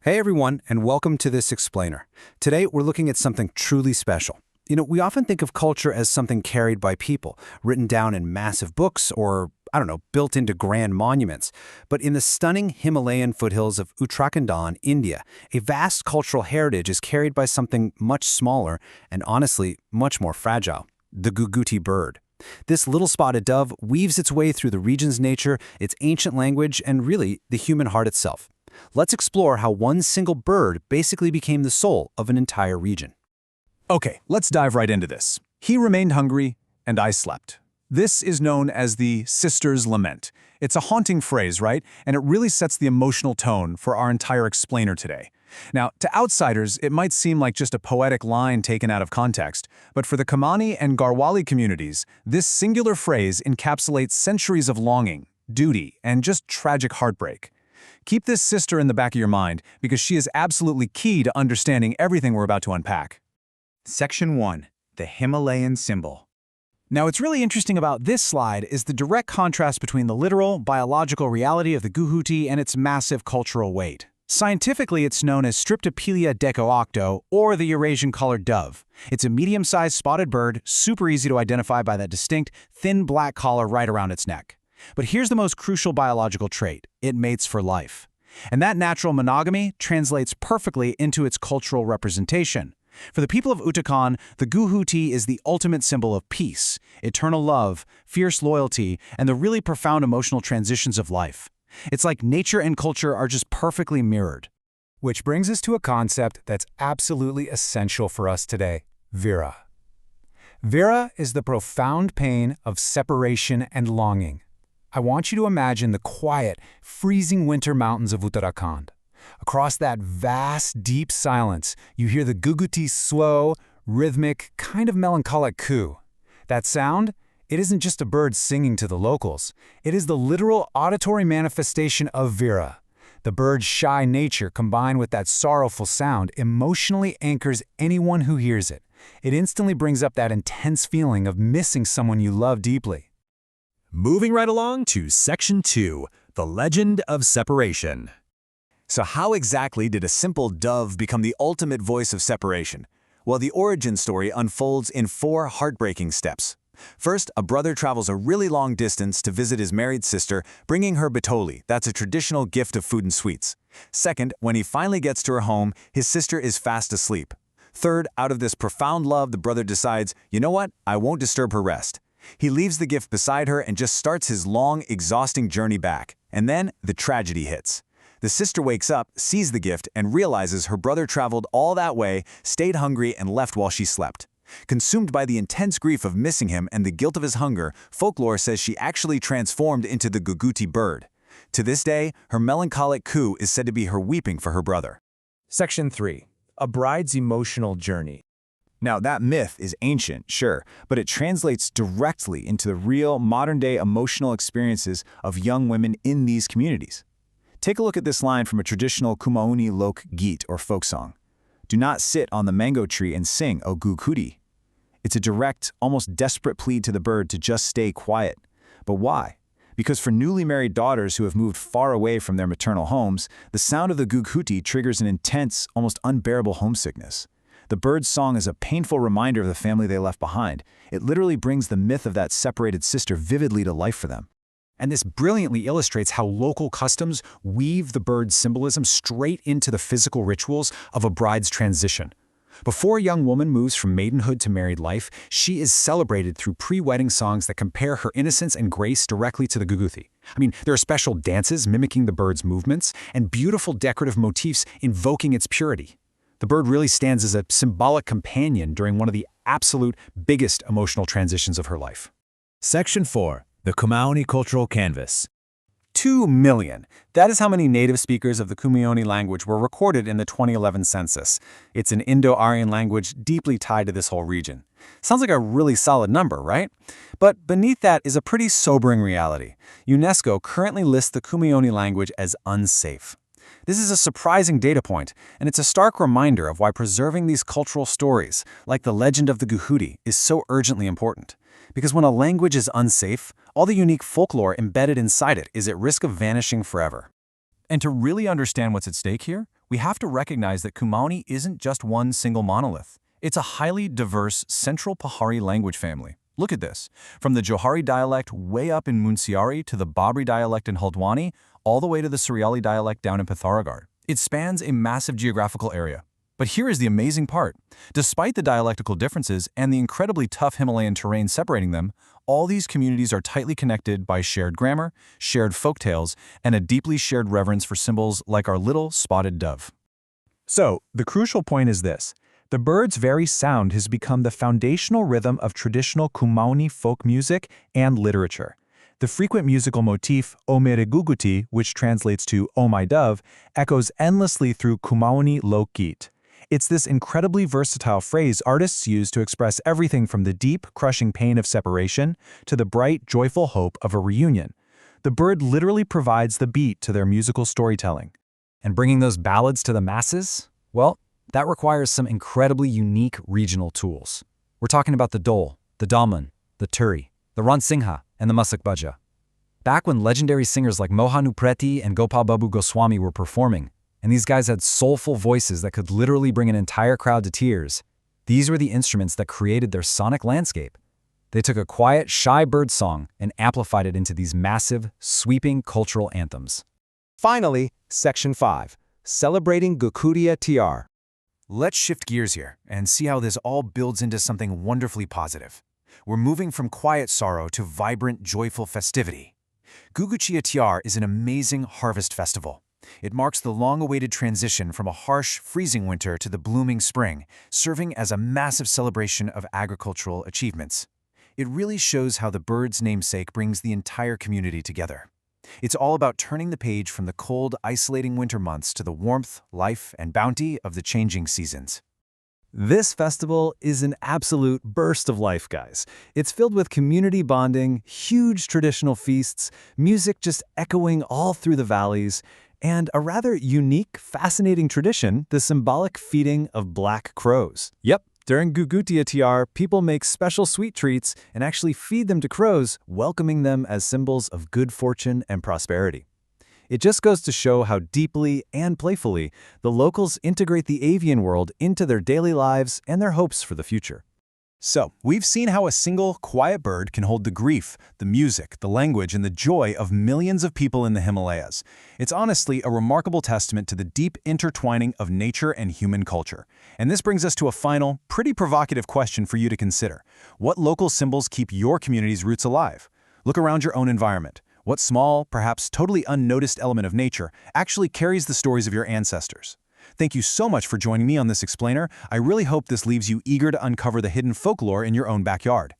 Hey everyone, and welcome to this explainer. Today we're looking at something truly special. We often think of culture as something carried by people, written down in massive books or, built into grand monuments. But in the stunning Himalayan foothills of Uttarakhand, India, a vast cultural heritage is carried by something much smaller and honestly much more fragile: the Ghughuti bird. This little spotted dove weaves its way through the region's nature, its ancient language, and really the human heart itself. Let's explore how one single bird basically became the soul of an entire region. Okay, let's dive right into this. He remained hungry, and I slept. This is known as the sister's lament. It's a haunting phrase, right? And it really sets the emotional tone for our entire explainer today. Now, to outsiders, it might seem like just a poetic line taken out of context, but for the Kumaoni and Garhwali communities, this singular phrase encapsulates centuries of longing, duty, and just tragic heartbreak. Keep this sister in the back of your mind because she is absolutely key to understanding everything we're about to unpack. Section 1. The Himalayan symbol. Now, what's really interesting about this slide is the direct contrast between the literal, biological reality of the Ghughuti and its massive cultural weight. Scientifically, it's known as Striptopelia decoocto, or the Eurasian collared dove. It's a medium-sized spotted bird, super easy to identify by that distinct, thin black collar right around its neck. But here's the most crucial biological trait: it mates for life. And that natural monogamy translates perfectly into its cultural representation. For the people of Uttarakhand, the Ghughuti is the ultimate symbol of peace, eternal love, fierce loyalty, and the really profound emotional transitions of life. It's like nature and culture are just perfectly mirrored. Which brings us to a concept that's absolutely essential for us today: Vira. Vira is the profound pain of separation and longing. I want you to imagine the quiet, freezing winter mountains of Uttarakhand. Across that vast, deep silence, you hear the Ghughuti slow, rhythmic, kind of melancholic coo. That sound? It isn't just a bird singing to the locals. It is the literal auditory manifestation of Vira. The bird's shy nature combined with that sorrowful sound emotionally anchors anyone who hears it. It instantly brings up that intense feeling of missing someone you love deeply. Moving right along to Section 2, the legend of separation. So how exactly did a simple dove become the ultimate voice of separation? Well, the origin story unfolds in 4 heartbreaking steps. First, a brother travels a really long distance to visit his married sister, bringing her batoli, that's a traditional gift of food and sweets. Second, when he finally gets to her home, his sister is fast asleep. Third, out of this profound love, the brother decides, you know what, I won't disturb her rest. He leaves the gift beside her and just starts his long, exhausting journey back. And then the tragedy hits. The sister wakes up, sees the gift, and realizes her brother traveled all that way, stayed hungry, and left while she slept. Consumed by the intense grief of missing him and the guilt of his hunger, folklore says she actually transformed into the Ghughuti bird. To this day, her melancholic coo is said to be her weeping for her brother. Section 3. A bride's emotional journey. Now, that myth is ancient, sure, but it translates directly into the real, modern-day emotional experiences of young women in these communities. Take a look at this line from a traditional Kumaoni lok geet or folk song. Do not sit on the mango tree and sing, O Ghughuti. It's a direct, almost desperate plea to the bird to just stay quiet. But why? Because for newly married daughters who have moved far away from their maternal homes, the sound of the Ghughuti triggers an intense, almost unbearable homesickness. The bird's song is a painful reminder of the family they left behind. It literally brings the myth of that separated sister vividly to life for them. And this brilliantly illustrates how local customs weave the bird's symbolism straight into the physical rituals of a bride's transition. Before a young woman moves from maidenhood to married life, she is celebrated through pre-wedding songs that compare her innocence and grace directly to the Ghughuti. There are special dances mimicking the bird's movements and beautiful decorative motifs invoking its purity. The bird really stands as a symbolic companion during one of the absolute biggest emotional transitions of her life. Section 4. The Kumaoni cultural canvas. 2 million. That is how many native speakers of the Kumaoni language were recorded in the 2011 census. It's an Indo-Aryan language deeply tied to this whole region. Sounds like a really solid number, right? But beneath that is a pretty sobering reality. UNESCO currently lists the Kumaoni language as unsafe. This is a surprising data point, and it's a stark reminder of why preserving these cultural stories, like the legend of the Ghughuti, is so urgently important. Because when a language is unsafe, all the unique folklore embedded inside it is at risk of vanishing forever. And to really understand what's at stake here, we have to recognize that Kumaoni isn't just one single monolith. It's a highly diverse Central Pahari language family. Look at this. From the Johari dialect way up in Munsiari to the Babri dialect in Haldwani, all the way to the Suriali dialect down in Pithoragarh. It spans a massive geographical area. But here is the amazing part. Despite the dialectical differences and the incredibly tough Himalayan terrain separating them, all these communities are tightly connected by shared grammar, shared folktales, and a deeply shared reverence for symbols like our little spotted dove. So, the crucial point is this. The bird's very sound has become the foundational rhythm of traditional Kumaoni folk music and literature. The frequent musical motif, O mere Ghughuti, which translates to O my dove, echoes endlessly through Kumaoni Lokgit. It's this incredibly versatile phrase artists use to express everything from the deep, crushing pain of separation to the bright, joyful hope of a reunion. The bird literally provides the beat to their musical storytelling. And bringing those ballads to the masses? Well, that requires some incredibly unique regional tools. We're talking about the dole, the daman, the turi, the ransingha, and the masakbaja. Back when legendary singers like Mohanu Preti and Gopal Babu Goswami were performing, and these guys had soulful voices that could literally bring an entire crowd to tears, these were the instruments that created their sonic landscape. They took a quiet, shy bird song and amplified it into these massive, sweeping cultural anthems. Finally, Section 5, Celebrating Ghughuti Tyar. Let's shift gears here and see how this all builds into something wonderfully positive. We're moving from quiet sorrow to vibrant, joyful festivity. Ghughuti Tyar is an amazing harvest festival. It marks the long-awaited transition from a harsh, freezing winter to the blooming spring, serving as a massive celebration of agricultural achievements. It really shows how the bird's namesake brings the entire community together. It's all about turning the page from the cold, isolating winter months to the warmth, life, and bounty of the changing seasons. This festival is an absolute burst of life, guys. It's filled with community bonding, huge traditional feasts, music just echoing all through the valleys, and a rather unique, fascinating tradition, the symbolic feeding of black crows. Yep, during Ghughuti Tyar, people make special sweet treats and actually feed them to crows, welcoming them as symbols of good fortune and prosperity. It just goes to show how deeply and playfully the locals integrate the avian world into their daily lives and their hopes for the future. So, we've seen how a single, quiet bird can hold the grief, the music, the language, and the joy of millions of people in the Himalayas. It's honestly a remarkable testament to the deep intertwining of nature and human culture. And this brings us to a final, pretty provocative question for you to consider. What local symbols keep your community's roots alive? Look around your own environment. What small, perhaps totally unnoticed element of nature actually carries the stories of your ancestors? Thank you so much for joining me on this explainer. I really hope this leaves you eager to uncover the hidden folklore in your own backyard.